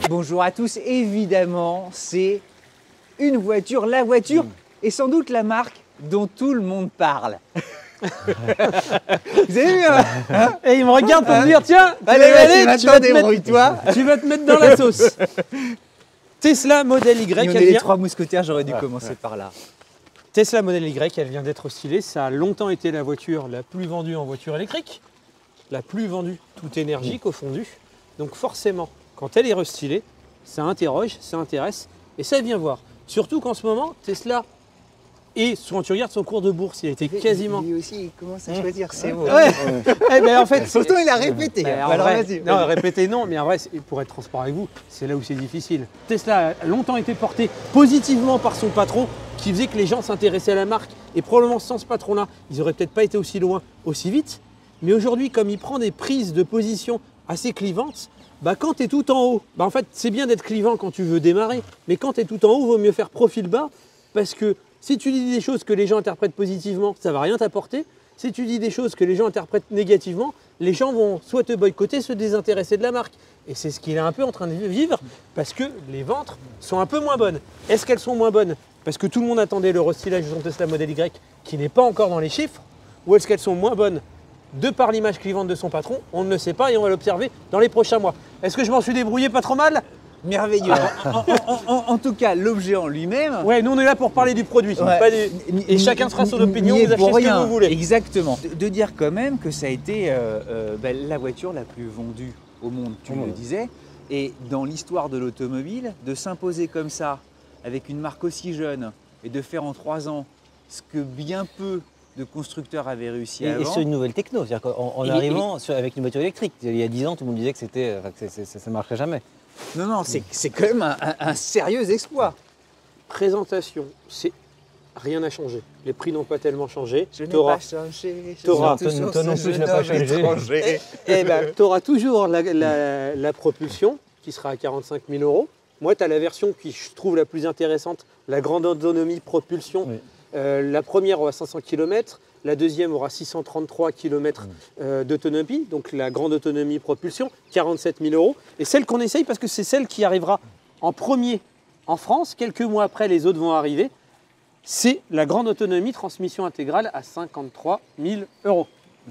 Bonjour à tous, évidemment, c'est une voiture, la voiture, et sans doute la marque dont tout le monde parle. Vous avez vu, hein? Et il me regarde pour me dire, tiens, Allez, débrouille-toi. Tu vas te mettre dans la sauce. Tesla Model Y, Et on est les trois mousquetaires, j'aurais dû commencer par là. Tesla Model Y, elle vient d'être stylée. Ça a longtemps été la voiture la plus vendue en voiture électrique, la plus vendue toute énergie confondue. Donc forcément, quand elle est restylée, ça interroge, ça intéresse et ça vient voir. Surtout qu'en ce moment, Tesla, et quand tu regardes son cours de bourse, il a été quasiment... Lui aussi, il commence à choisir ses mots. Ouais. Eh ben, en fait, Pourtant, il a répété. En Alors, vrai, vas-y. non, répétez non, mais en vrai, pour être transparent avec vous, c'est là où c'est difficile. Tesla a longtemps été porté positivement par son patron, qui faisait que les gens s'intéressaient à la marque. Et probablement sans ce patron-là, ils n'auraient peut-être pas été aussi loin, aussi vite. Mais aujourd'hui, comme il prend des prises de position assez clivantes, bah quand tu es tout en haut, bah en fait, c'est bien d'être clivant quand tu veux démarrer, mais quand tu es tout en haut, il vaut mieux faire profil bas, parce que si tu dis des choses que les gens interprètent positivement, ça ne va rien t'apporter. Si tu dis des choses que les gens interprètent négativement, les gens vont soit te boycotter, se désintéresser de la marque. Et c'est ce qu'il est un peu en train de vivre, parce que les ventes sont un peu moins bonnes. Est-ce qu'elles sont moins bonnes parce que tout le monde attendait le restylage de son Tesla Model Y, qui n'est pas encore dans les chiffres, ou est-ce qu'elles sont moins bonnes de par l'image clivante de son patron? On ne le sait pas et on va l'observer dans les prochains mois. Est-ce que je m'en suis débrouillé pas trop mal? Merveilleux. En tout cas, l'objet en lui-même. Ouais, nous on est là pour parler du produit. Ouais. Pas et chacun sera son opinion, vous achetez ce que vous voulez. Exactement. De dire quand même que ça a été la voiture la plus vendue au monde, tu le disais. Et dans l'histoire de l'automobile, de s'imposer comme ça, avec une marque aussi jeune, et de faire en 3 ans ce que bien peu de constructeurs avaient réussi avant. Et sur une nouvelle techno, c'est-à-dire qu'en arrivant avec une voiture électrique, il y a 10 ans, tout le monde disait que ça ne marcherait jamais. Non, non, c'est quand même un sérieux exploit. Présentation, c'est rien n'a changé. Les prix n'ont pas tellement changé. Je n'ai pas changé. Toi non plus, tu n'as pas changé. Eh ben, tu auras toujours la propulsion qui sera à 45 000 €. Moi, tu as la version qui je trouve la plus intéressante, la grande autonomie propulsion. Oui. La première aura 500 km, la deuxième aura 633 km d'autonomie, donc la grande autonomie propulsion, 47 000 €. Et celle qu'on essaye, parce que c'est celle qui arrivera en premier en France, quelques mois après les autres vont arriver, c'est la grande autonomie transmission intégrale à 53 000 €.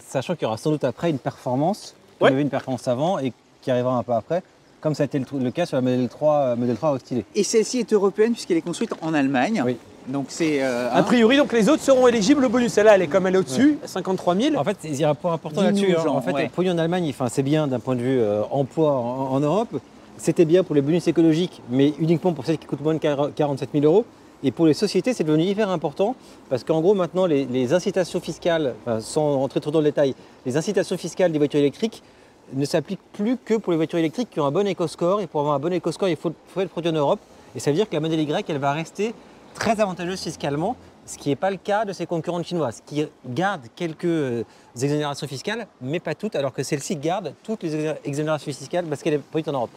Sachant qu'il y aura sans doute après une performance, il y avait une performance avant et qui arrivera un peu après, comme ça a été le cas sur la Model 3 stylée. Et celle-ci est européenne puisqu'elle est construite en Allemagne. Oui. Donc c'est a priori, donc les autres seront éligibles au bonus. Celle-là, elle est comme elle est au-dessus, 53 000. En fait, il y a un point important là-dessus. En fait, produit en Allemagne, c'est bien d'un point de vue emploi en Europe. C'était bien pour les bonus écologiques, mais uniquement pour celles qui coûtent moins de 47 000 €. Et pour les sociétés, c'est devenu hyper important parce qu'en gros, maintenant, les incitations fiscales, sans rentrer trop dans le détail, les incitations fiscales des voitures électriques ne s'appliquent plus que pour les voitures électriques qui ont un bon éco-score. Et pour avoir un bon éco-score, il faut le produire en Europe. Et ça veut dire que la Model Y, elle va rester très avantageuse fiscalement, ce qui n'est pas le cas de ses concurrentes chinoises, qui gardent quelques exonérations fiscales, mais pas toutes, alors que celle-ci garde toutes les exonérations fiscales parce qu'elle est produite en Europe.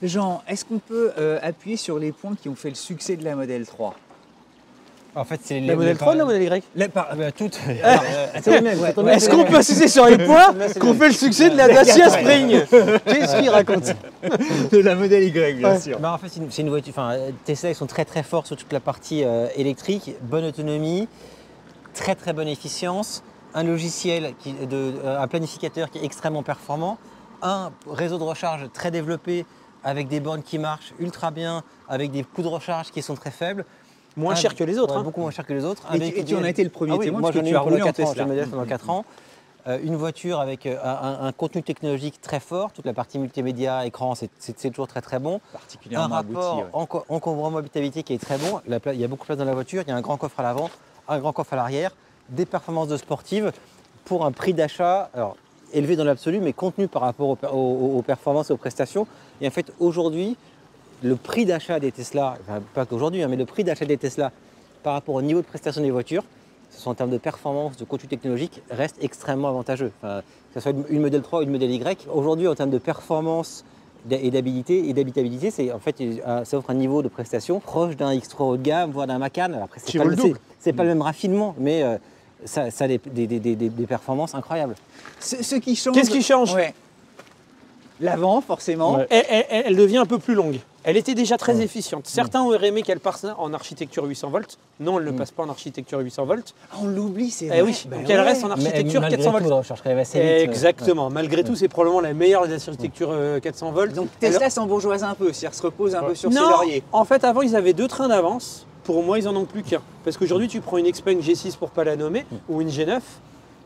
Jean, est-ce qu'on peut appuyer sur les points qui ont fait le succès de la Model 3? En fait, c'est la Model 3 ou la Model Y? Toutes. Est-ce qu'on peut insister sur les points qu'on fait le succès de la Dacia Spring? Qu'est-ce qu'il raconte? De la Model Y, bien sûr. En fait, c'est une voiture. Tesla, ils sont très très forts sur toute la partie électrique, bonne autonomie, très très bonne efficience, un logiciel, un planificateur qui est extrêmement performant, un réseau de recharge très développé avec des bornes qui marchent ultra bien, avec des coûts de recharge qui sont très faibles. Moins cher que les autres. Beaucoup moins cher que les autres. Et tu en as été le premier témoin parce que tu as roulé en Tesla. J'ai le modèle pendant 4 ans. Une voiture avec un contenu technologique très fort, toute la partie multimédia, écran, c'est toujours très très bon. Particulièrement un rapport encombrement-habitabilité qui est très bon. Il y a beaucoup de place dans la voiture, il y a un grand coffre à l'avant, un grand coffre à l'arrière, des performances de sportive pour un prix d'achat élevé dans l'absolu, mais contenu par rapport aux performances et aux prestations. Et en fait, aujourd'hui, le prix d'achat des Tesla, pas qu'aujourd'hui, mais le prix d'achat des Tesla par rapport au niveau de prestation des voitures, ce sont en termes de performance, de contenu technologique, reste extrêmement avantageux. Que ce soit une Model 3 ou une Model Y, aujourd'hui en termes de performance et d'habitabilité, ça offre un niveau de prestation proche d'un X3 haut de gamme, voire d'un Macan. Après, c'est pas le même raffinement, mais ça a des performances incroyables. Ce qui change. Qu'est-ce qui change? L'avant, forcément. Ouais. Elle devient un peu plus longue. Elle était déjà très efficiente. Certains auraient aimé qu'elle passe en architecture 800 volts. Non, elle ne passe pas en architecture 800 volts. Ah, on l'oublie, c'est vrai. Eh oui, donc elle reste en architecture 400 volts. On recharge quand même assez vite. Exactement. Malgré tout, c'est probablement la meilleure des architectures 400 volts. Donc Tesla s'embourgeoise un peu, c'est-à-dire se repose un peu sur ses Non, lauriers. en fait, avant, ils avaient 2 trains d'avance. Pour moi, ils en ont plus qu'un. Parce qu'aujourd'hui, tu prends une Xpeng G6 pour pas la nommer, ou une G9.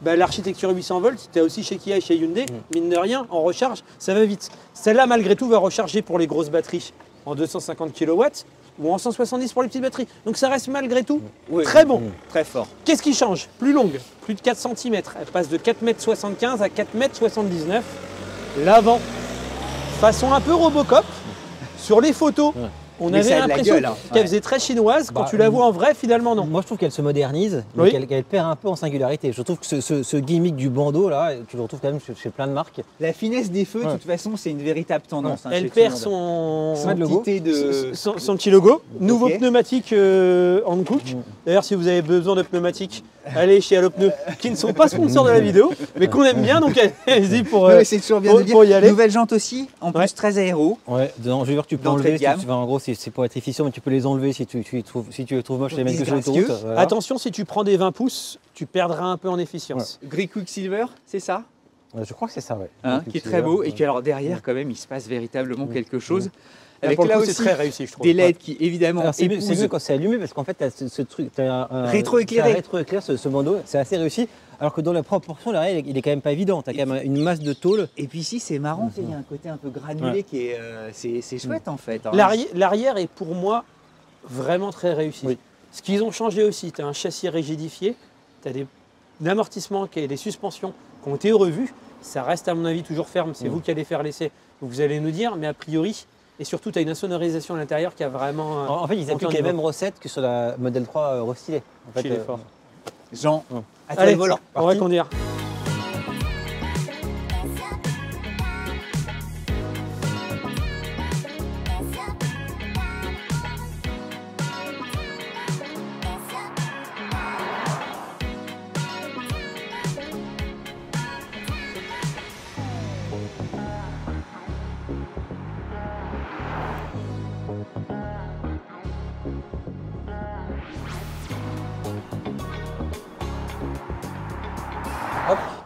Bah, l'architecture 800 volts, tu as aussi chez Kia et chez Hyundai, mine de rien, en recharge, ça va vite. Celle-là, malgré tout, va recharger pour les grosses batteries en 250 kW ou en 170 pour les petites batteries. Donc ça reste malgré tout très bon. Très fort. Qu'est-ce qui change? Plus longue, plus de 4 cm. Elle passe de 4,75 m à 4,79 m. L'avant, façon un peu Robocop. Sur les photos, on Mais avait ça a de la l'impression gueule, hein. qu'elle faisait très chinoise. Quand tu la vois en vrai, finalement, non. Moi, je trouve qu'elle se modernise, mais qu'elle perd un peu en singularité. Je trouve que ce gimmick du bandeau, là, tu le retrouves quand même chez plein de marques. La finesse des feux, de toute façon, c'est une véritable tendance. Hein, Elle chez tout perd le monde. son Quantité de... son petit logo. Nouveau Ok. pneumatique Hankook. D'ailleurs, si vous avez besoin de pneumatiques, allez chez Allopneu, qui ne sont pas sponsors de la vidéo, mais qu'on aime bien, donc allez-y pour, Ouais, c'est toujours bien de dire. pour y aller. Nouvelle jante aussi, en plus très aéro. Ouais, dedans, je vais voir que tu peux D'entrée enlever. de gamme. En gros, c'est pour être efficient, mais tu peux les enlever si tu les trouves moches, les mêmes que sur Disgracieux. l'autoroute. Voilà. Attention, si tu prends des 20 pouces, tu perdras un peu en efficience. Gris Quicksilver, c'est ça Je crois que c'est ça, ouais. hein, qui est très beau. Et puis alors derrière, quand même, il se passe véritablement quelque chose. Là, Avec pour le là coup, aussi c'est très réussi, je trouve. des LED qui, évidemment, Alors, c'est mieux épousent. quand c'est allumé parce qu'en fait, tu as ce truc, tu as un Rétroéclairé. rétroéclair, ce bandeau, c'est assez réussi. Alors que dans la proportion, derrière, il est quand même pas évident. Tu as quand même une masse de tôle. Et puis ici, c'est marrant, il y a un côté un peu granulé qui est, c'est chouette en fait. Alors, L'arrière est pour moi vraiment très réussi. Oui. Ce qu'ils ont changé aussi, tu as un châssis rigidifié, tu as des amortissements, des suspensions qui ont été revus. Ça reste à mon avis toujours ferme, c'est vous qui allez faire l'essai. Vous allez nous dire, mais a priori, et surtout tu as une insonorisation à l'intérieur qui a vraiment... En fait, ils appliquent les mêmes recettes que sur la Model 3 restylée. En fait, Chez les Ford. Jean, à toi Allez, le volant. on va conduire.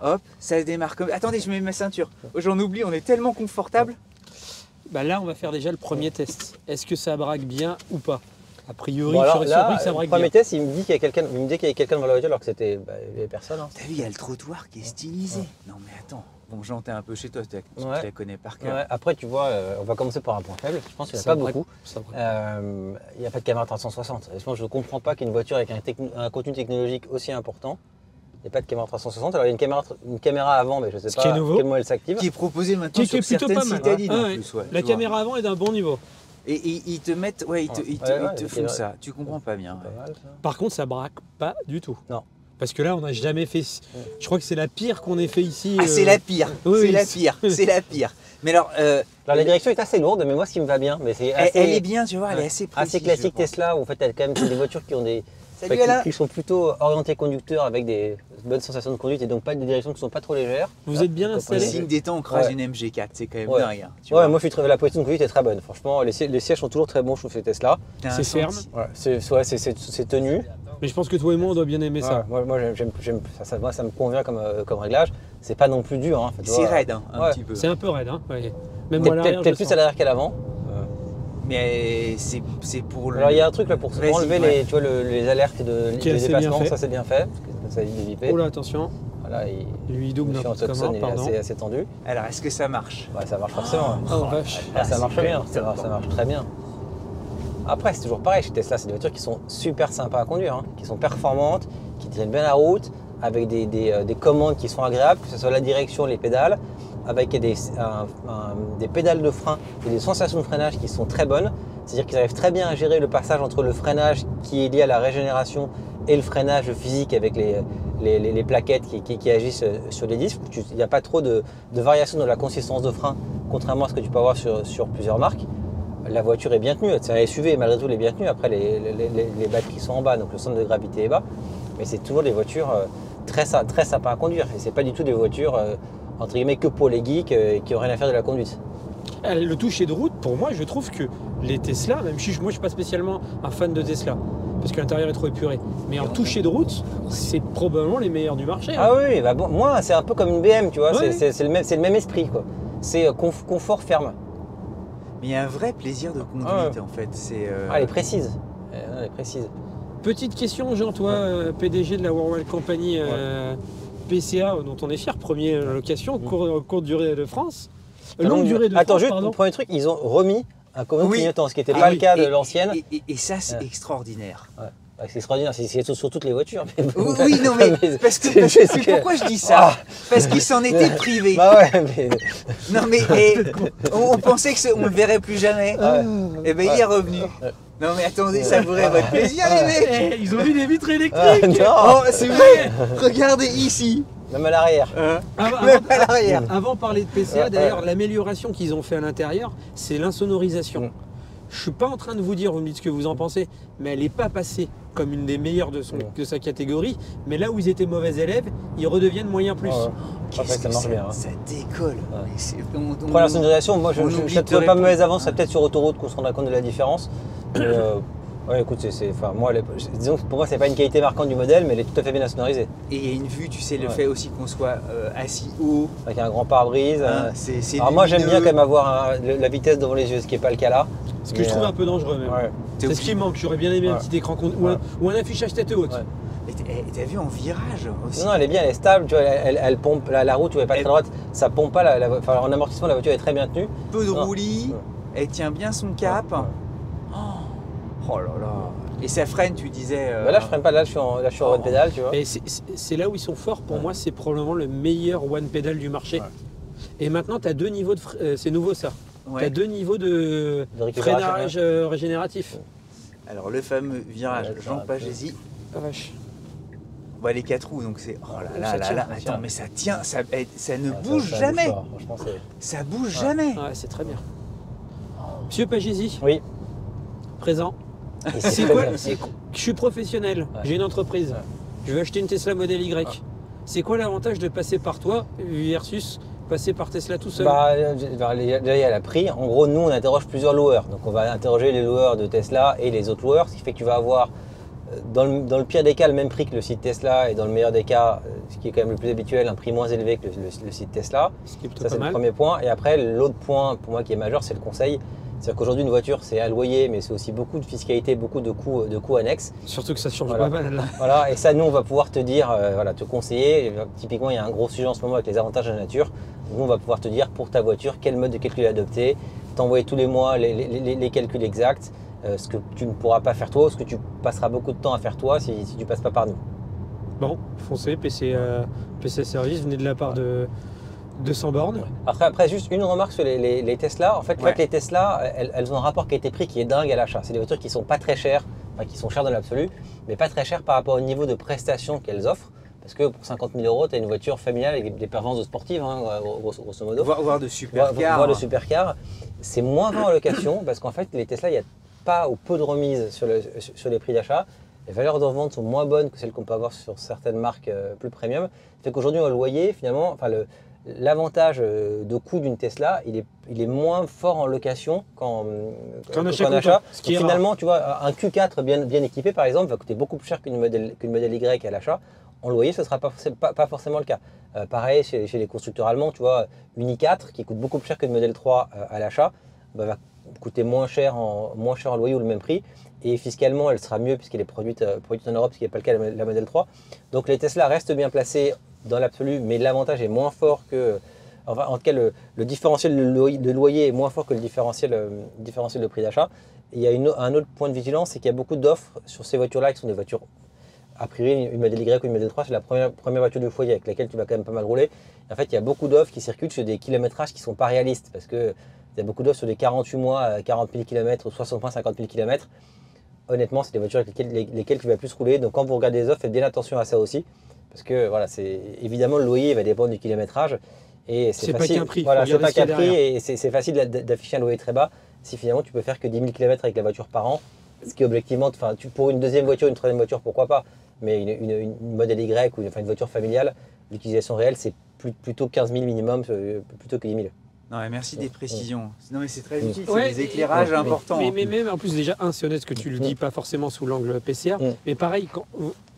Hop, ça démarre comme... Attendez, je mets ma ceinture. J'en oublie, on est tellement confortable. Bah là, on va faire déjà le premier test. Est-ce que ça braque bien ou pas? A priori, Bon, alors, je serais surpris que ça braque premier bien. test, il me dit qu'il y a quelqu'un, devant la voiture alors que c'était, il n'y avait personne. Hein. T'as vu, il y a le trottoir qui est stylisé. Non mais attends. Bon, Jean, t'es un peu chez toi, tu Ouais. la connais par cœur. Ouais, après, tu vois, on va commencer par un point faible. Je pense qu'il n'y en a Ça pas braque- beaucoup. ça braque. Il n'y a pas de caméra 360. Et je ne comprends pas qu'une voiture avec un contenu technologique aussi important, il n'y a pas de caméra 360. Alors, il y a une caméra avant, mais je ne sais Ce qui est pas à nouveau. quel moment elle s'active. Qui est proposé maintenant Qui est sur plutôt certaines pas mal. citadines Ah en ouais. plus. Ouais, La tu vois. caméra avant est d'un bon niveau. Et ils te mettent, ouais, ils te, ils te- Ouais, ils te ouais, font ouais. ça. Tu comprends pas bien. Pas ouais. mal, ça. Par contre, ça braque pas du tout. Non. Parce que là, on n'a jamais fait. Je crois que c'est la pire qu'on ait fait ici. Ah, c'est la pire. oui, c'est la c'est- pire. C'est la pire. Mais alors, Alors, la direction est assez lourde, mais moi, ce qui me va bien, mais c'est assez, elle est bien, tu vois, elle est assez précise. assez classique je pense. Tesla, où en fait, elle a quand même des voitures qui ont des. Salut Alain. qui sont plutôt orientées conducteurs avec des bonnes sensations de conduite et donc pas des directions qui sont pas trop légères. Vous êtes bien Donc, Le installé. signe des temps, on crase Ouais. une MG4, c'est quand même Ouais. dingue. Hein, tu Ouais, vois. moi je suis très, la position de conduite est très bonne. Franchement, les sièges sont toujours très bons, je trouve, chez Tesla. T'as un C'est ferme. senti- C'est tenu. Mais je pense que toi et moi, on doit bien aimer ça. Ouais, moi, moi, ça me convient comme réglage. C'est pas non plus dur. Hein, en fait, tu C'est vois. raide, hein, un Ouais. petit peu. C'est un peu raide, hein. Ouais. Même moi, à l'arrière, Peut-être je plus le à l'arrière qu'à l'avant. Mais c'est pour le. Alors il y a un truc là pour Vas-y, enlever ouais. tu vois, les alertes de Qui est assez dépassement, bien fait. ça c'est bien fait. Parce que ça évite de sens. viper. Oh là, attention. Voilà, il Lui, il le double chien n'importe Hudson, comment, il est pardon. assez tendu. Alors, est-ce que ça marche? Ouais, ça marche forcément. Oh vache. Ah, ça c'est marche quand bien, même ça marche très bien. Après, c'est toujours pareil chez Tesla, c'est des voitures qui sont super sympas à conduire, hein, qui sont performantes, qui tiennent bien la route, avec des commandes qui sont agréables, que ce soit la direction, les pédales, avec des pédales de frein et des sensations de freinage qui sont très bonnes. C'est-à-dire qu'ils arrivent très bien à gérer le passage entre le freinage qui est lié à la régénération et le freinage physique avec les plaquettes qui agissent sur les disques. Il n'y a pas trop de variation dans la consistance de frein, contrairement à ce que tu peux avoir sur plusieurs marques. La voiture est bien tenue, c'est un SUV et malgré tout elle est bien tenue. Après les batteries sont en bas, donc le centre de gravité est bas. Mais c'est toujours des voitures très sympas à conduire. Et c'est pas du tout des voitures entre guillemets que pour les geeks qui n'ont rien à faire de la conduite. Le toucher de route, pour moi, je trouve que les Tesla, même si moi je suis pas spécialement un fan de Tesla, parce que l'intérieur est trop épuré, mais en toucher de route, c'est probablement les meilleurs du marché. Ah oui, bah bon, moi c'est un peu comme une BM, tu vois, Ouais. c'est le même esprit, quoi. C'est confort ferme. Mais il y a un vrai plaisir de conduite en fait. C'est, Ah, elle est précise. Elle est précise. Petite question, Jean, toi, PDG de la Worldwide Company PCA, dont on est fier, première location, courte durée de France. Longue durée de France, Attends, juste, pardon. premier truc, ils ont remis un commun Oui. clignotant, ce qui n'était Ah pas oui. le cas de l'ancienne. Et ça, c'est extraordinaire. Ouais. Bah, c'est extraordinaire, c'est sur toutes les voitures. Oui, non, mais parce que pourquoi je dis ça? Parce qu'ils s'en étaient privés. Bah ouais, mais... Non, mais on pensait qu'on le verrait plus jamais. Et ben il est revenu. Non, mais attendez, savourez votre plaisir, les mecs. Ils ont mis des vitres électriques. non, Oh, c'est vrai. Regardez ici. même à l'arrière. Même à l'arrière. Avant de parler de PCA, d'ailleurs, l'amélioration qu'ils ont fait à l'intérieur, c'est l'insonorisation. Je suis pas en train de vous dire, vous me dites ce que vous en pensez, mais elle n'est pas passée comme une des meilleures de sa catégorie. Mais là où ils étaient mauvais élèves, ils redeviennent moyens plus. Qu'est-ce ça que marche bien. ça décolle. Mais c'est- Pour la sonorisation, moi je on ne oublie la de trouve pas répondre. mauvaise avant, c'est peut-être sur autoroute qu'on se rendra compte de la différence. Mais ouais, écoute, enfin, moi, disons que pour moi, c'est pas une qualité marquante du modèle, mais elle est tout à fait bien sonorisée. Et il y a une vue, tu sais, le fait aussi qu'on soit assis haut. Avec un grand pare-brise. C'est Alors moi, j'aime bien lumineux. quand même avoir la vitesse devant les yeux, ce qui n'est pas le cas là. Ce que je trouve un peu dangereux même. Ouais. C'est ce qui me manque. J'aurais bien aimé un petit écran ou un affichage tête haute. Ouais. Et t'as vu en virage aussi. Non, elle est bien, elle est stable, tu vois, elle pompe la route, tu vois, pas très droite, ça pompe pas, enfin, en amortissement, la voiture est très bien tenue. Peu de Non. roulis, elle tient bien son cap. Oh là là. Et ça freine, tu disais. Bah là, je freine pas, là, je suis en one pédale, tu vois. Et c'est là où ils sont forts. Pour moi, c'est probablement le meilleur one pedal du marché. Et maintenant, tu as deux niveaux de. C'est nouveau ça. Ouais. Tu as deux niveaux de récupération, freinage régénératif. Alors le fameux virage, Ouais, Jean ça, Pagési. Ah, vache. Bah, les 4 roues, donc c'est. Oh là Ça là là tient, là. ça Attends, tient. mais ça tient, ça ne Ouais, bouge ça jamais. bouge pas, franchement, Ça bouge jamais. Ouais, c'est très bien. Monsieur Pagési, Oui. présent. Et C'est très quoi bien. Je suis professionnel, j'ai une entreprise. Je veux acheter une Tesla Model Y. C'est quoi l'avantage de passer par toi versus passer par Tesla tout seul? Déjà, il y a la prix. En gros, nous, on interroge plusieurs loueurs. Donc, on va interroger les loueurs de Tesla et les autres loueurs, ce qui fait que tu vas avoir, dans le pire des cas, le même prix que le site Tesla, et dans le meilleur des cas, ce qui est quand même le plus habituel, un prix moins élevé que le site Tesla. Ce qui est plutôt Ça, pas c'est le mal. premier point. Et après, l'autre point, pour moi, qui est majeur, c'est le conseil. C'est-à-dire qu'aujourd'hui, une voiture, c'est à loyer, mais c'est aussi beaucoup de fiscalité, beaucoup de coûts annexes. Surtout que ça change Voilà. pas mal là. Voilà, et ça, nous, on va pouvoir te dire, voilà, te conseiller. Et, typiquement, il y a un gros sujet en ce moment avec les avantages de la nature. Donc, nous, on va pouvoir te dire pour ta voiture quel mode de calcul adopter, t'envoyer tous les mois les calculs exacts, ce que tu ne pourras pas faire toi, ce que tu passeras beaucoup de temps à faire toi si tu passes pas par nous. Bon, foncez, PC Service, venez de la part de 200 bornes. Après, juste une remarque sur les Tesla. En fait, Ouais. les Tesla, elles ont un rapport qualité-prix qui est dingue à l'achat. C'est des voitures qui sont pas très chères, enfin qui sont chères dans l'absolu, mais pas très chères par rapport au niveau de prestation qu'elles offrent. Parce que pour 50 000 €, tu as une voiture familiale avec des performances de sportive, hein, grosso modo. Voir de supercars. Voir le supercar. C'est moins grand en location parce qu'en fait, les Tesla, il n'y a pas ou peu de remise sur les prix d'achat. Les valeurs de revente sont moins bonnes que celles qu'on peut avoir sur certaines marques plus premium. Ça fait qu'aujourd'hui, au loyer, finalement, enfin, l'avantage de coût d'une Tesla, il est moins fort en location qu'en achat. Ce qui est Finalement, tu vois, un Q4 bien équipé, par exemple, va coûter beaucoup plus cher qu'une modèle Y à l'achat. En loyer, ce ne sera pas forcément le cas. Pareil, chez les constructeurs allemands, tu vois, une i4 qui coûte beaucoup plus cher qu'une modèle 3 à l'achat, va coûter moins cher en loyer ou le même prix. Et fiscalement, elle sera mieux puisqu'elle est produite en Europe, ce qui n'est pas le cas de la modèle 3. Donc les Tesla restent bien placés dans l'absolu, mais l'avantage est moins fort que… Enfin, en tout cas, le différentiel de loyer est moins fort que le différentiel de prix d'achat. Et il y a un autre point de vigilance, c'est qu'il y a beaucoup d'offres sur ces voitures-là qui sont des voitures… A priori, une modèle Y ou une modèle 3, c'est la première voiture du foyer avec laquelle tu vas quand même pas mal rouler. Et en fait, il y a beaucoup d'offres qui circulent sur des kilométrages qui ne sont pas réalistes parce qu'il y a beaucoup d'offres sur des 48 mois, 40 000 km ou 60 mois, 50 000 km. Honnêtement, c'est des voitures avec lesquelles tu vas plus rouler. Donc, quand vous regardez les offres, faites bien attention à ça aussi. Parce que, voilà, évidemment, le loyer va dépendre du kilométrage. Et C'est facile, pas qu'un prix. Voilà, faut c'est regarder pas ce qu'il y a qu'un prix derrière. et c'est facile d'afficher un loyer très bas si finalement tu peux faire que 10 000 km avec la voiture par an. Ce qui, objectivement, pour une deuxième voiture, une troisième voiture, pourquoi pas. Mais une modèle Y ou une voiture familiale, l'utilisation réelle, c'est plutôt 15 000 minimum, plutôt que 10 000. Non, mais merci des précisions. Non, mais c'est très Mm. utile, c'est Ouais, des éclairages importants. Mais même en plus, déjà, c'est honnête que tu le dis pas forcément sous l'angle PCR, mais pareil,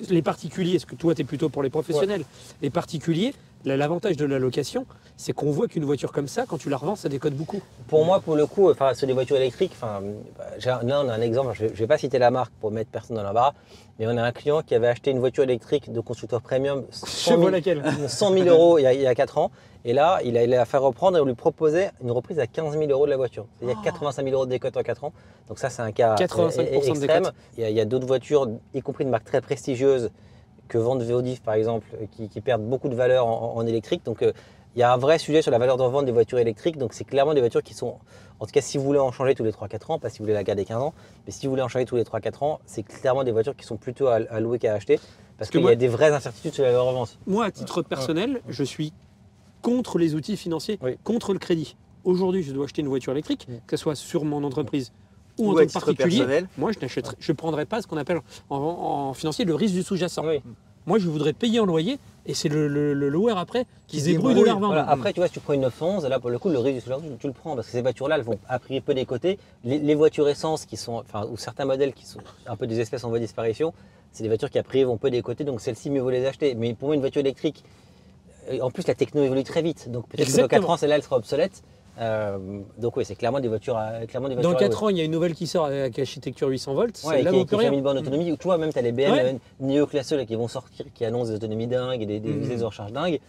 les particuliers, est-ce que toi, tu es plutôt pour les professionnels? Les particuliers, l'avantage de la location, c'est qu'on voit qu'une voiture comme ça, quand tu la revends, ça décode beaucoup. Pour moi, pour le coup, sur les voitures électriques, là on a un exemple, je ne vais pas citer la marque pour mettre personne dans l'embarras, mais on a un client qui avait acheté une voiture électrique de constructeur premium Je vois laquelle. 100 000 euros il y a 4 ans, et là il a fait reprendre et on lui proposait une reprise à 15 000 euros de la voiture. Il y a 85 000 euros de décote en 4 ans, donc ça c'est un cas 85% de extrême. décote. Il y a d'autres voitures, y compris de marques très prestigieuses, que vendent Veodif par exemple, qui perdent beaucoup de valeur en électrique. Donc il y a un vrai sujet sur la valeur de revente des voitures électriques. Donc c'est clairement des voitures qui sont, en tout cas si vous voulez en changer tous les 3-4 ans, pas si vous voulez la garder 15 ans, mais si vous voulez en changer tous les 3-4 ans, c'est clairement des voitures qui sont plutôt à louer qu'à acheter. Parce qu'il y a des vraies incertitudes sur la valeur de revente. Moi, à titre personnel, je suis contre les outils financiers, Oui. contre le crédit. Aujourd'hui, je dois acheter une voiture électrique, que ce soit sur mon entreprise ou en Ou tant à que titre particulier. personnel. Moi, je ne prendrais pas ce qu'on appelle en financier le risque du sous-jacent. Oui. Moi, je voudrais payer en loyer et c'est le loueur après qui se Qui débrouille de débrouille. la revendre. Voilà. Après, tu vois, si tu prends une 911, là pour le coup, le risque du sous-jacent, tu le prends parce que ces voitures-là, elles vont a priori peu décoter. Les voitures essence qui sont, ou certains modèles qui sont un peu des espèces en voie de disparition, c'est des voitures qui a priori vont peu décoter, donc celles-ci, mieux vaut les acheter. Mais pour moi, une voiture électrique, en plus, la techno évolue très vite, donc peut-être que dans 4 ans, celle-là, elle sera obsolète. Donc oui, c'est clairement des voitures à Dans 4 ans, il y a une nouvelle qui sort avec architecture 800 volts. Ouais, Celle-là qui vaut plus fait rien. 1000 bornes d'autonomie. Tu vois, même tu as les BM Ouais. néo-classeux là, qui vont sortir, qui annoncent des autonomies dingues et des vitesses de recharge dingues.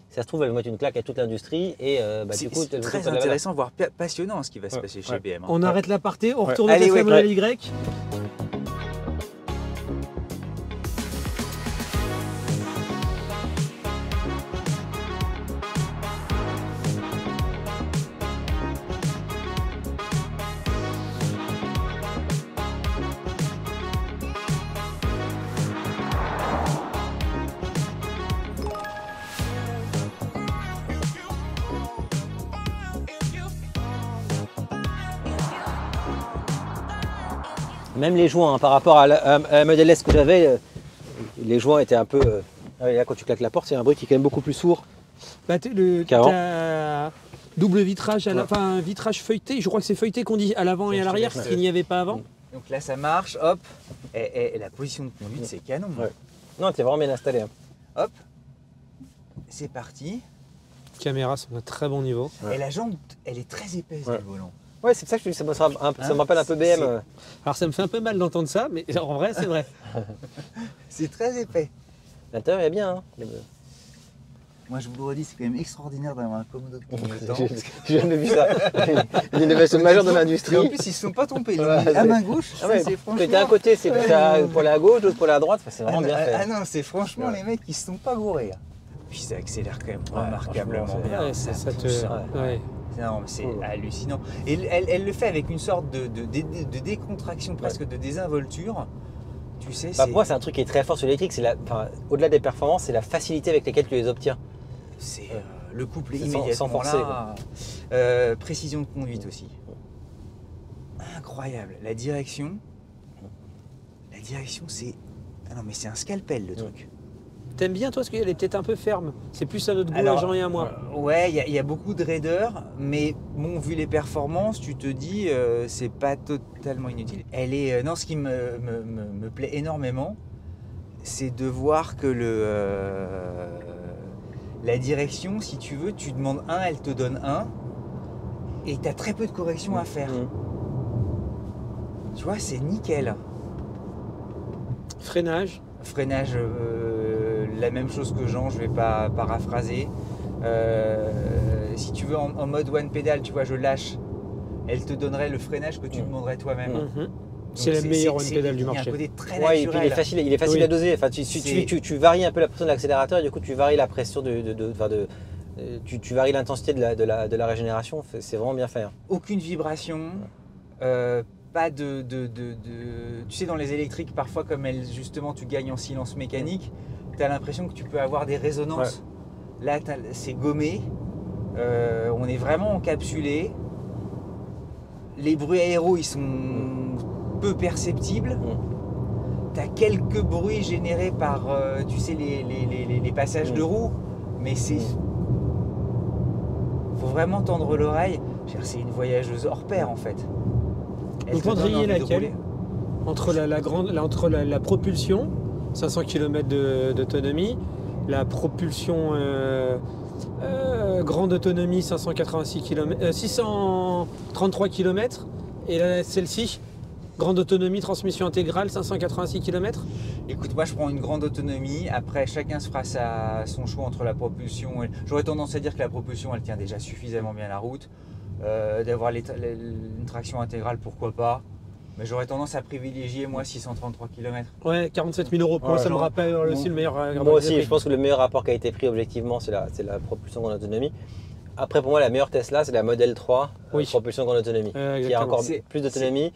Si ça se trouve, elles vont mettre une claque à toute l'industrie et C'est du coup, c'est très intéressant, voire passionnant ce qui va se passer chez BM. hein. On arrête l'aparté, on retourne Allez, au ouais, Tesla Model Y. Même les joints, hein, par rapport à la Model S que j'avais, les joints étaient un peu. Là, quand tu claques la porte, c'est un bruit qui est quand même beaucoup plus sourd. Bah, Qu'avant. t'as double vitrage, enfin vitrage feuilleté. Je crois que c'est feuilleté qu'on dit à l'avant et à l'arrière, ce qu'il n'y avait pas avant. Donc là, ça marche, hop, et la position de conduite, c'est canon. Ouais. Non, t'es vraiment bien installé. hein. Hop, c'est parti. Caméra sont à très bon niveau. Ouais. Et la jambe, elle est très épaisse Ouais. du volant. Ouais, c'est pour ça que je te dis, ça me rappelle un peu BM. Alors ça me fait un peu mal d'entendre ça, mais en vrai c'est vrai. C'est très épais. L'intérieur est bien. Hein. Moi, je vous le redis, c'est quand même extraordinaire d'avoir un Commodo de clignotant. J'ai jamais vu ça. Une innovation majeure de Et en l'industrie. plus, ils se sont pas trompés. Ils Ouais, l'ont mis à c'est- main gauche, Ah ouais, ça, c'est parce franchement. que d'un côté, c'est pour la gauche, l'autre pour la droite. Enfin, c'est vraiment bien fait. Ah non, c'est franchement les mecs qui se sont pas gourés. hein. Puis ça accélère quand même remarquablement franchement, bien. Ouais, ça te. pousse, Ouais. Non, mais c'est Ouais. hallucinant. Et elle le fait avec une sorte de décontraction, presque de désinvolture. Tu sais, Pour moi, c'est un truc qui est très fort sur l'électrique. Au-delà des performances, c'est la facilité avec laquelle tu les obtiens. c'est le couple est C'est sans immédiatement forcer, là. Précision de conduite aussi. Incroyable. La direction, c'est. Ah non, mais c'est un scalpel le truc. T'aimes bien toi parce qu'elle est peut-être un peu ferme. C'est plus à notre goût, Alors, à Jean et à moi. Ouais, il y a beaucoup de raideur, mais bon, vu les performances, tu te dis, c'est pas totalement inutile. Elle est, non, ce qui me plaît énormément, c'est de voir que la direction, si tu veux, tu demandes un, elle te donne un, et tu as très peu de corrections à faire. Tu vois, c'est nickel. Freinage. Freinage, la même chose que Jean, je vais pas paraphraser. Si tu veux en mode one pédale, tu vois, je lâche, elle te donnerait le freinage que tu demanderais toi-même. Mhm. C'est la meilleure one pédale du Il y a marché. un côté très Ouais, et naturel. puis il est facile Oui. à doser. Enfin, C'est- tu varies un peu la pression de l'accélérateur, et du coup, tu varies la pression tu varies l'intensité de la régénération. C'est vraiment bien fait. hein. Aucune vibration, pas de, Tu sais, dans les électriques, parfois, comme justement, tu gagnes en silence mécanique, tu as l'impression que tu peux avoir des résonances. Là, c'est gommé. On est vraiment encapsulé. Les bruits aéros, ils sont peu perceptibles. Tu as quelques bruits générés par, tu sais, les passages de roues, mais c'est faut vraiment tendre l'oreille. C'est une voyageuse hors pair en fait. Vous prendriez laquelle entre la propulsion, 500 km d'autonomie, la propulsion grande autonomie, 633 km, et celle-ci, grande autonomie, transmission intégrale, 586 km? Écoute, moi je prends une grande autonomie. Après, chacun se fera son choix entre la propulsion. J'aurais tendance à dire que la propulsion, elle tient déjà suffisamment bien la route. D'avoir une traction intégrale, pourquoi pas. Mais j'aurais tendance à privilégier, moi, 633 km. Ouais, 47 000 euros. Moi, ça me rappelle aussi le meilleur. Moi aussi, je pense que le meilleur rapport qui a été pris objectivement, c'est la propulsion grande autonomie. Après, pour moi, la meilleure Tesla, c'est la Model 3, propulsion grande autonomie, qui a encore plus d'autonomie.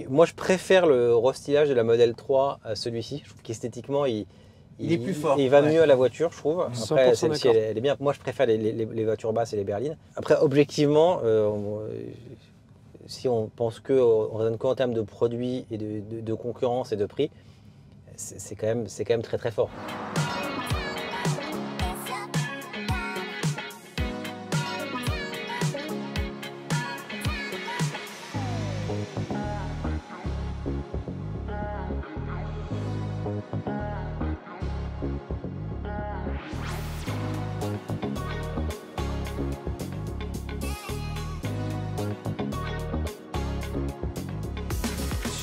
Moi, je préfère le restylage de la Model 3 à celui-ci. Je trouve qu'esthétiquement, il est plus fort. Il va mieux à la voiture, je trouve. Après, 100% celle-ci, elle est bien. Moi, je préfère les voitures basses et les berlines. Après, objectivement, si on pense on raisonne qu'en termes de produits et de concurrence et de prix, c'est quand même très très fort.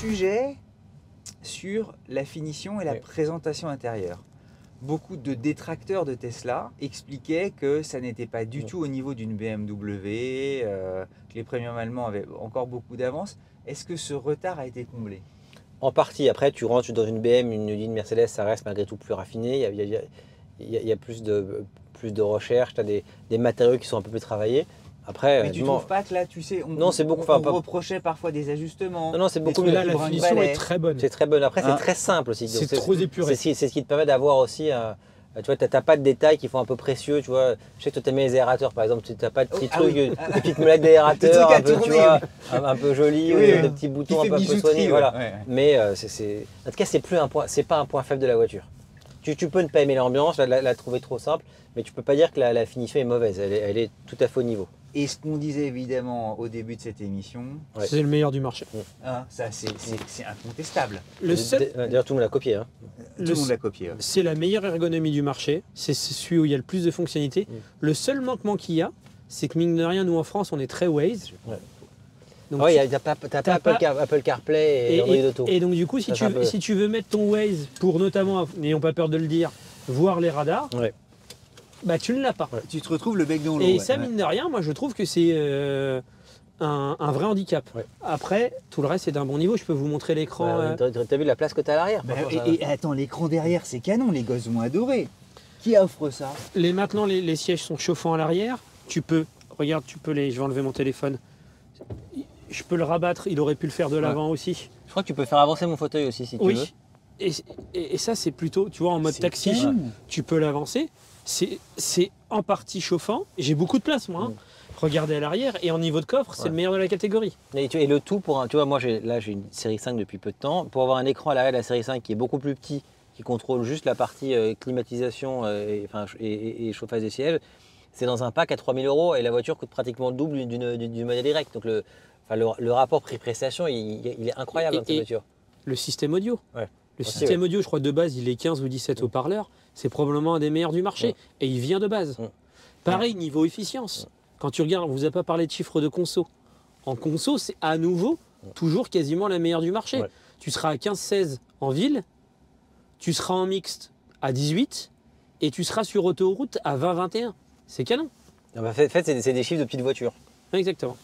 Sujet sur la finition et la présentation intérieure. Beaucoup de détracteurs de Tesla expliquaient que ça n'était pas du tout au niveau d'une BMW, que les premiums allemands avaient encore beaucoup d'avance. Est-ce que ce retard a été comblé? En partie. Après, tu rentres dans une BM, une Mercedes, ça reste malgré tout plus raffiné. Il y a plus de recherche, tu as des matériaux qui sont un peu plus travaillés. Après, mais tu trouves pas que là, tu sais, on reprochait parfois des ajustements. Non, c'est beaucoup mieux. Là, la finition est très bonne. C'est très bonne. Après, c'est très simple aussi. C'est trop épuré. C'est ce qui te permet d'avoir aussi, tu vois, t'as pas de détails qui font un peu précieux, tu vois. Je sais que toi t'aimes les aérateurs, par exemple, tu n'as pas de petits trucs, des petites molettes d'aérateurs, un peu, tu vois, un peu jolies, des petits boutons un peu soignés, voilà. Mais en tout cas, c'est pas un point faible de la voiture. Tu peux ne pas aimer l'ambiance, la trouver trop simple, mais tu peux pas dire que la finition est mauvaise. Elle est tout à fait au niveau. Et ce qu'on disait évidemment au début de cette émission, c'est le meilleur du marché. Ça, c'est incontestable. D'ailleurs, tout le monde l'a copié. Hein. Tout le monde l'a copié. C'est la meilleure ergonomie du marché. C'est celui où il y a le plus de fonctionnalités. Le seul manquement qu'il y a, c'est que mine de rien, nous en France, on est très Waze. Donc, t'as pas Apple CarPlay et Android Auto. Et donc du coup, si tu veux mettre ton Waze pour notamment, n'ayons pas peur de le dire, voir les radars, bah tu ne l'as pas. Tu te retrouves le bec dans l'eau. Et ça, mine de rien, moi je trouve que c'est un vrai handicap. Après, tout le reste c'est d'un bon niveau. Je peux vous montrer l'écran. T'as vu la place que t'as à l'arrière? Et attends, l'écran derrière, c'est canon, les gosses vont adorer. Qui offre ça? Maintenant, les sièges sont chauffants à l'arrière. Tu peux, regarde, je vais enlever mon téléphone. Je peux le rabattre, il aurait pu le faire de l'avant aussi. Je crois que tu peux faire avancer mon fauteuil aussi si tu veux. Et ça c'est plutôt, tu vois, en mode taxi, tu peux l'avancer. C'est en partie chauffant. J'ai beaucoup de place moi. Regardez à l'arrière et en niveau de coffre, c'est le meilleur de la catégorie. Et le tout tu vois, moi j'ai une série 5 depuis peu de temps. Pour avoir un écran à l'arrière de la série 5 qui est beaucoup plus petit, qui contrôle juste la partie climatisation et chauffage des sièges, c'est dans un pack à 3 000 € et la voiture coûte pratiquement le double du modèle direct. Donc le rapport prix-prestation, il est incroyable dans cette voiture. Le système audio. Le système audio, je crois de base, il est 15 ou 17 haut-parleurs. C'est probablement un des meilleurs du marché. Et il vient de base. Pareil, niveau efficience. Quand tu regardes, on ne vous a pas parlé de chiffres de conso. En conso, c'est à nouveau toujours quasiment la meilleure du marché. Tu seras à 15-16 en ville, tu seras en mixte à 18 et tu seras sur autoroute à 20-21. C'est canon. En fait, c'est des chiffres de petites voitures. Exactement.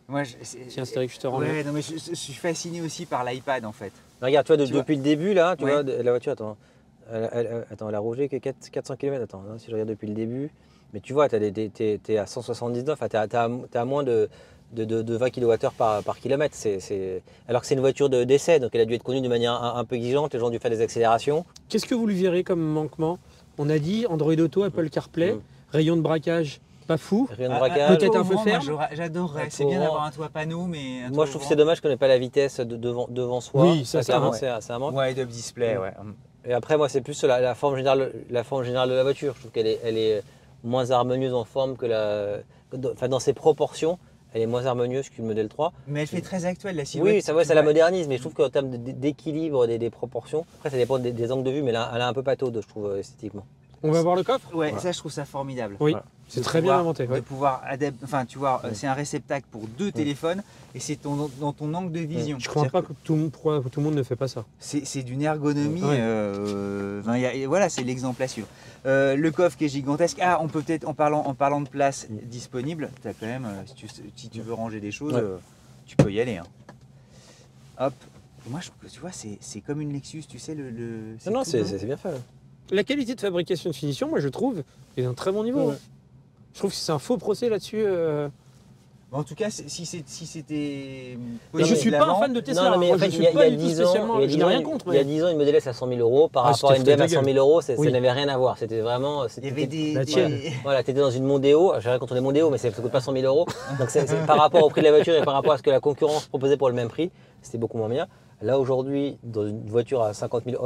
Moi, tiens, c'est vrai que je te rends. Non, mais je suis fasciné aussi par l'iPad en fait. Regarde, tu vois, depuis le début, là, tu vois, la voiture, elle a roulé que 400 km. Attends, si je regarde depuis le début. Mais tu vois, t'es à 179, t'as moins de 20 kWh par kilomètre. Alors que c'est une voiture d'essai, donc elle a dû être conduite de manière un peu exigeante, les gens ont dû faire des accélérations. Qu'est-ce que vous lui verrez comme manquement? On a dit Android Auto, Apple CarPlay, rayon de braquage. Pas fou, peut-être un peu ferme. J'adorerais, c'est bien d'avoir un toit panneau, mais... Moi je trouve que c'est dommage qu'on n'ait pas la vitesse devant soi. Oui, ça c'est un manque. Ouais, de display, Et après moi c'est plus sur la forme générale de la voiture. Je trouve qu'elle est moins harmonieuse en forme que enfin, dans ses proportions, elle est moins harmonieuse qu'une modèle 3. Mais elle fait très actuelle la silhouette. Oui, ça la modernise, mais je trouve qu'en termes d'équilibre des proportions, après ça dépend des angles de vue, mais elle a un peu pataude, je trouve, esthétiquement. On va voir le coffre? Ouais, ça je trouve ça formidable. Oui, Voilà. c'est très bien inventé. De pouvoir enfin tu vois, c'est un réceptacle pour 2 téléphones et c'est dans ton angle de vision. Je crois pas que tout le monde ne fait pas ça. C'est d'une ergonomie, Ouais. voilà, c'est l'exemple à suivre. Le coffre qui est gigantesque. Ah, on peut peut-être, en parlant de place disponible, tu as quand même, si tu veux ranger des choses, tu peux y aller. Hein. Hop. Moi, je trouve que tu vois, c'est comme une Lexus, tu sais, Non, tout blanc. c'est bien fait. La qualité de fabrication de finition, moi je trouve, est d'un très bon niveau. Ouais. Je trouve que c'est un faux procès là-dessus. En tout cas, si c'était. Mais je suis pas un fan de Tesla. mais Moi, en fait, je suis pas du tout spécialement. Je n'ai rien contre. Il y a 10 ans, une Model S à 100 000 euros par Ah, rapport à une c'était BM à foutu de 100 la 000 euros, ça Oui. n'avait rien à voir. C'était vraiment. Il y avait La tienne. Voilà, tu étais dans une Mondeo, j'ai rien contre les Mondeo, mais ça ne coûte pas 100 000 euros. Donc par rapport au prix de la voiture et par rapport à ce que la concurrence proposait pour le même prix, c'était beaucoup moins bien. Là aujourd'hui, dans une voiture à 50 000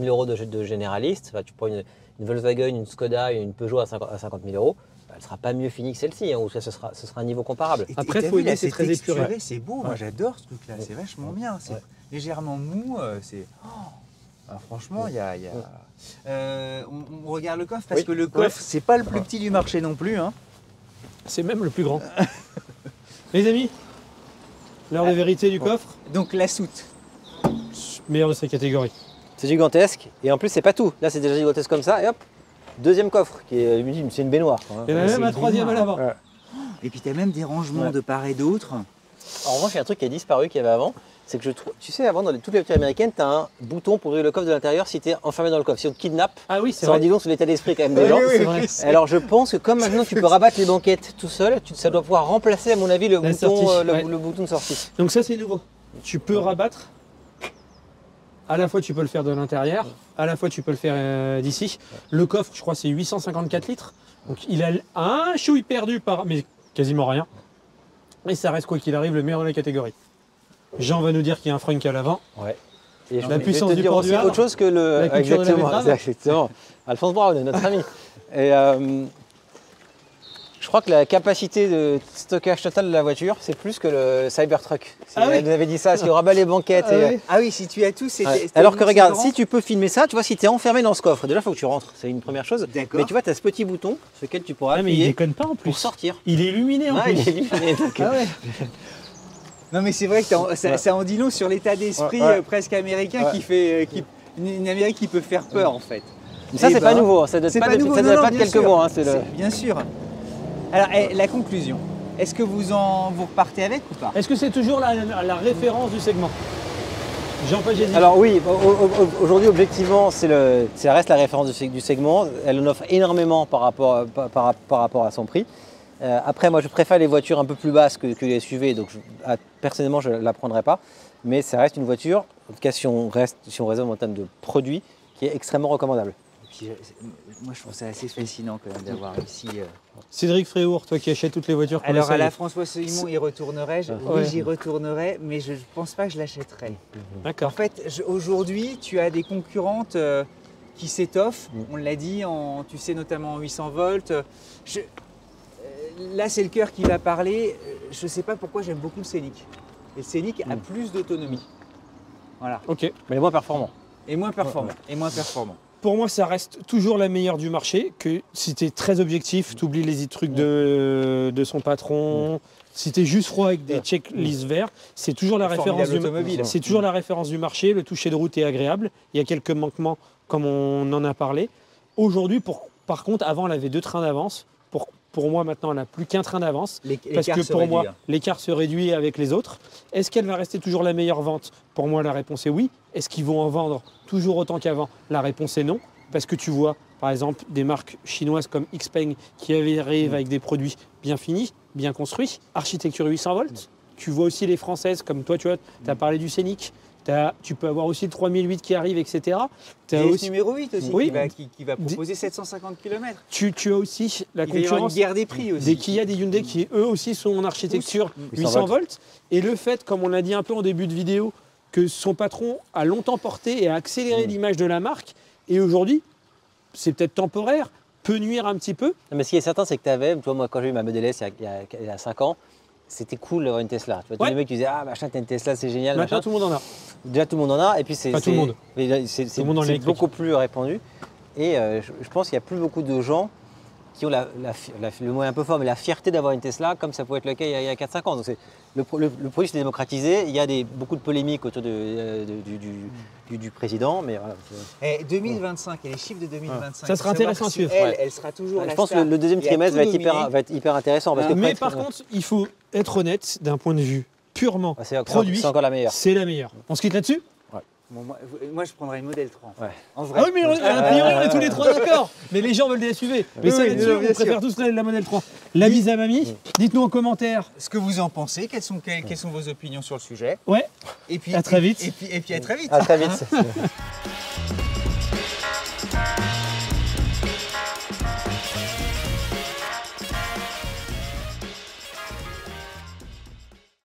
euros de généraliste, enfin, tu prends une Volkswagen, une Skoda et une Peugeot à 50 000 euros, elle ne sera pas mieux finie que celle-ci, hein, ou ce sera un niveau comparable. Après, t'as faut vu, aimer, là, c'est très texturé, épuré. c'est beau, moi j'adore ce truc-là, c'est vachement bien, c'est légèrement mou, c'est. Alors, franchement, il y a. On regarde le coffre parce que le coffre, c'est pas le plus petit du marché non plus. Hein. C'est même le plus grand. Les amis, l'heure de vérité du coffre, Donc la soute. meilleur de sa catégorie. C'est gigantesque, et en plus c'est pas tout. Là c'est déjà gigantesque comme ça, et hop, deuxième coffre, qui est c'est une baignoire. Hein. Il y en a c'est même un troisième à l'avant. Ouais. Et puis tu as même des rangements de part et d'autre. En revanche, il y a un truc qui a disparu qu'il y avait avant, c'est que je trouve, tu sais, avant dans toutes les voitures américaines, tu as un bouton pour ouvrir le coffre de l'intérieur si tu es enfermé dans le coffre. Si on te kidnappe, Ah oui, c'est ça en vrai. dit long sur l'état d'esprit quand même des gens. c'est vrai. Alors je pense que comme maintenant tu peux rabattre les banquettes tout seul, ça doit pouvoir remplacer à mon avis le La bouton, sortie, le bouton de sortie. Donc ça c'est nouveau. Tu peux rabattre. À la fois tu peux le faire de l'intérieur, à la fois tu peux le faire d'ici. Le coffre, je crois, c'est 854 litres. Donc il a un chouille perdu mais quasiment rien. Et ça reste quoi qu'il arrive le meilleur de la catégorie. Jean va nous dire qu'il y a un frunk à l'avant. Ouais. Et La puissance vais te du dire port aussi du Havre, autre chose que le. la culture de la Exactement, betterave. exactement. Alphonse Brown, notre ami. Et je crois que la capacité de stockage total de la voiture, c'est plus que le Cybertruck. Ah oui. Elle nous avait dit ça, si on rabat les banquettes. Ah oui. Ah oui, si tu as tout, c'est. Ouais. Alors que regarde, si tu peux filmer ça, tu vois, si tu es enfermé dans ce coffre, déjà il faut que tu rentres, c'est une première chose. D'accord. Mais tu vois, tu as ce petit bouton sur lequel tu pourras Ah mais il appuyer déconne pas en plus. pour sortir. Il est illuminé en Ouais, plus. il est illuminé, donc, Ah ouais. Non mais c'est vrai que ça en dit long sur l'état d'esprit Ouais. presque américain Ouais. qui fait. Une Amérique qui peut faire peur en fait. Mais ça, Eh c'est ben, pas nouveau, ça date C'est pas, pas nouveau, ça non, date non, pas de bien quelques sûr. mois. Hein, c'est le... Bien sûr. Alors, la conclusion. Est-ce que vous repartez avec ou pas? Est-ce que c'est toujours la référence du segment? Jean-Paul Gézy. Alors oui, aujourd'hui objectivement, ça reste la référence du segment. Elle en offre énormément par rapport à son prix. Après, moi, je préfère les voitures un peu plus basses que les SUV, donc personnellement, je ne la prendrai pas. Mais ça reste une voiture, en tout cas si on raisonne en termes de produits, qui est extrêmement recommandable. Et puis, moi, je trouve ça assez fascinant quand même d'avoir ici. Cédric Fréhour, toi qui achètes toutes les voitures qu'on Alors, à essaye. la François Simon, y retournerais-je? Oui, Ouais. j'y retournerais, mais je ne pense pas que je l'achèterais. En D'accord. fait, aujourd'hui, tu as des concurrentes qui s'étoffent. On l'a dit, tu sais, notamment en 800 volts. Là, c'est le cœur qui va parler. Je ne sais pas pourquoi j'aime beaucoup le Scénic. Et le Scénic a plus d'autonomie. Voilà. Ok. Mais les moins performants. Et moins performant. Et moins performant. Pour moi, ça reste toujours la meilleure du marché. Que si tu es très objectif, tu oublies les trucs de son patron. Si tu es juste froid avec des checklists verts, c'est toujours la référence automobile. c'est toujours la référence du marché. Le toucher de route est agréable. Il y a quelques manquements, comme on en a parlé. Aujourd'hui, par contre, avant, elle avait 2 trains d'avance. Pour moi, maintenant, elle n'a plus qu'un train d'avance. Parce que pour moi, l'écart se réduit avec les autres. Est-ce qu'elle va rester toujours la meilleure vente? Pour moi, la réponse est oui. Est-ce qu'ils vont en vendre toujours autant qu'avant? La réponse est non. Parce que tu vois, par exemple, des marques chinoises comme Xpeng qui arrivent avec des produits bien finis, bien construits, architecture 800 volts. Tu vois aussi les françaises, comme toi, tu as parlé du Scénic. Tu peux avoir aussi le 3008 qui arrive, etc. Tu as aussi numéro 8 aussi, Oui. qui va proposer 750 km. Tu as aussi la Il va y avoir une concurrence guerre des prix aussi. des Kia, des Hyundai qui eux aussi sont en architecture 800 volts. Et le fait, comme on l'a dit un peu en début de vidéo, que son patron a longtemps porté et a accéléré l'image de la marque. Et aujourd'hui, c'est peut-être temporaire, peut nuire un petit peu. Mais ce qui est certain, c'est que tu avais, toi, moi, quand j'ai eu ma Model S il y a 5 ans, c'était cool d'avoir une Tesla. Tu vois, tous Ouais. les mecs qui disaient ah machin, t'as une Tesla, c'est génial. Maintenant, Machin. tout le monde en a. Déjà tout le monde en a, et puis c'est Pas tout le monde. mais là, c'est Tout le monde en c'est électrique. beaucoup plus répandu. Et je pense qu'il n'y a plus beaucoup de gens qui ont le mot est un peu fort, mais la fierté d'avoir une Tesla, comme ça pouvait être le cas il y a 4-5 ans. Donc le produit s'est démocratisé. Il y a beaucoup de polémiques autour du président, mais voilà. Et 2025, et les chiffres de 2025. Ça sera faut savoir intéressant à si suivre. Elle sera toujours la Je pense que star. le deuxième Et à trimestre tout va être hyper intéressant. Parce que Mais presque- par contre, il faut être honnête d'un point de vue purement Ah, c'est produit. c'est encore la meilleure. C'est la meilleure. On se quitte là-dessus? Bon, moi, je prendrais une modèle 3. Ouais. En vrai. Ah oui, mais a priori, on est tous les trois d'accord. Mais les gens veulent des SUV. Mais ça, Oui, là-dessus, bien on sûr. préfère tous la modèle 3. La bise à mamie. Dites-nous en commentaire. Ce que vous en pensez, quelles sont vos opinions sur le sujet. Ouais, Et puis, À très vite. Et puis à très vite. À très vite.